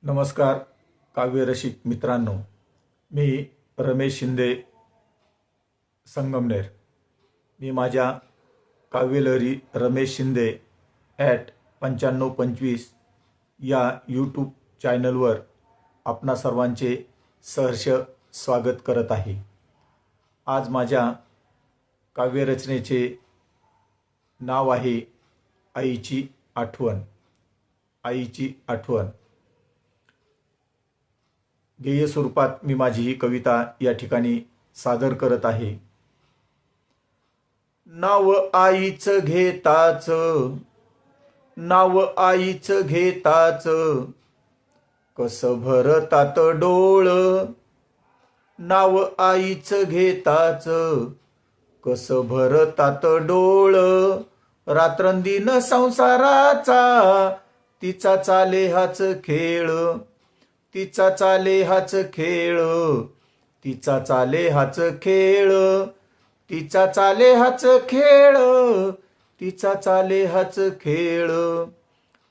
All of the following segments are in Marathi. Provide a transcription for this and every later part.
नमस्कार काव्यरसिक मित्रांनो, मी रमेश शिंदे संगमनेर। मी माझ्या काव्यलहरी रमेश शिंदे @9525 या यूट्यूब चॅनलवर आपणा सर्वांचे सहर्ष स्वागत करत आहे। आज माझ्या काव्यरचनेचे नाव आहे आईची आठवण। आईची आठवण गेय स्वरूपात मी माझी ही कविता या ठिकाणी सादर करत आहे। नाव आईचं घेताच, नाव आईचं घेताच, कसं भरतात डोळ। नाव आईचं घेताच, कसं भरतात डोळ। रात्रंदिन संसाराचा तिचा चाले हाच खेळ, तिचा चाले हाच खेळ, तिचा चाले हाच खेळ, तिचा चाले हाच खेळ, तिचा चाले हाच खेळ।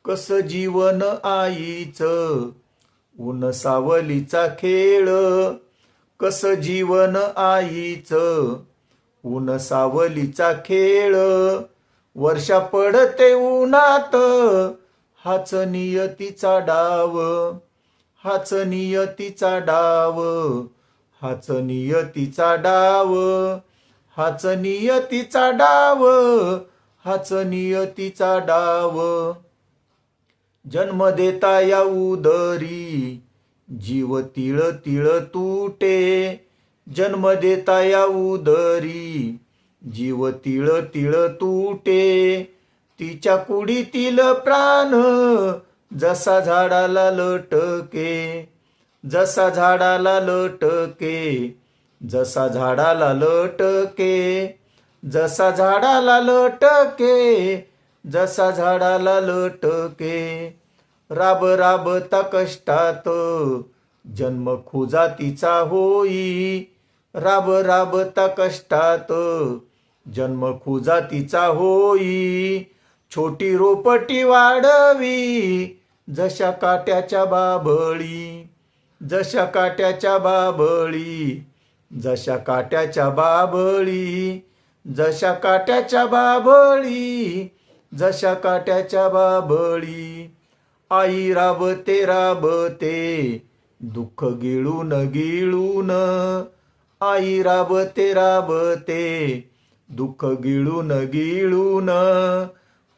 कस जीवन आईचं ऊन सावलीचा खेळ, कस जीवन आईचं ऊन सावलीचा खेळ। वर्षा पडते उन्हात हाच नियतीचा डाव, हाच नियतीचा डाव, हाच नियतीचा डाव, हाच नियतीचा डाव, हाच नियतीचा डाव। जन्म देता या उदरी जीव तिळ तिळ तुटे, जन्म देता या उदरी जीव तिळ तिळ तुटे। तिच्या कुडीतील प्राण जसा झाडाला लटके, जसा झाडाला लटके, जसा झाडाला लटके, जसा झाडाला लटके, जसा झाडाला लटके। राब राबता कष्टात जन्म खुजा तिचा होई, राब राबता कष्टात जन्म खुजा तिचा होई। छोटी रोपटी वाढवी जशा काट्याच्या बाबळी, जशा काट्याच्या बाबळी, जशा काट्याच्या बाबळी, जशा काट्याच्या बाबळी, जशा काट्याच्या बाबळी। आई राबते राबते दुःख गिळून गिळून, आई राबते राबते दुःख गिळून गिळून।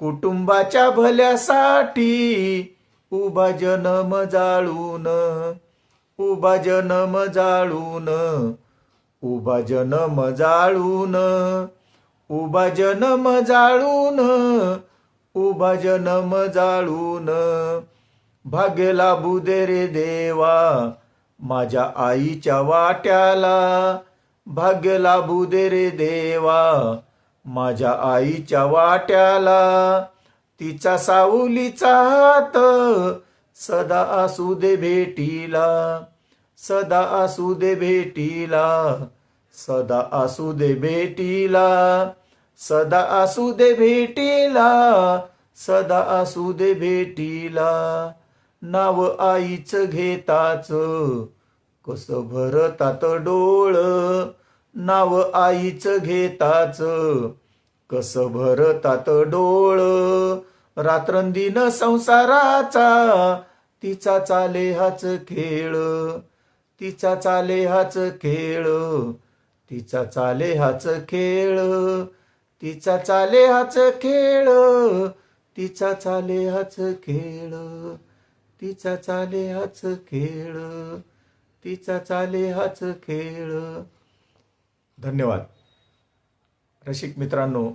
कुटुंबाच्या भल्यासाठी उभा जन्म जाळून, उभा जन्म जाळून, उभा जन्म जाळून, उभा जन्म जाळून, उभा जन्म जाळून। भाग्य लाभू दे रे देवा माझ्या आईच्या वाट्याला, भाग्य लाभू दे रे देवा माझ्या आईच्या वाट्याला। तिचा सावलीचा हात सदा असू दे भेटीला, सदा असू दे भेटीला, सदा असू दे भेटीला, सदा असू दे भेटीला, सदा असू दे भेटीला। नाव आईचं घेताच कसं भरतात डोळ, नाव आईचं घेताच कसं भरतात डोळ। रात्रंदिन संसाराचा तिचा चाले हाच खेळ, तिचा चाले हाच खेळ, तिचा चाले हाच खेळ, तिचा चाले हाच खेळ, तिचा चाले हाच खेळ, तिचा चाले हाच खेळ, तिचा चाले हाच खेळ। धन्यवाद रसिक मित्रांनो,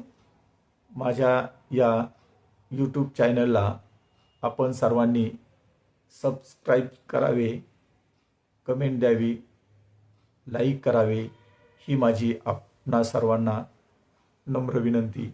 माझ्या या यूट्यूब चॅनलला आपण सर्वांनी सबस्क्राईब करावे, कमेंट द्यावी, लाईक करावे ही माझी आपणा सर्वांना नम्र विनंती।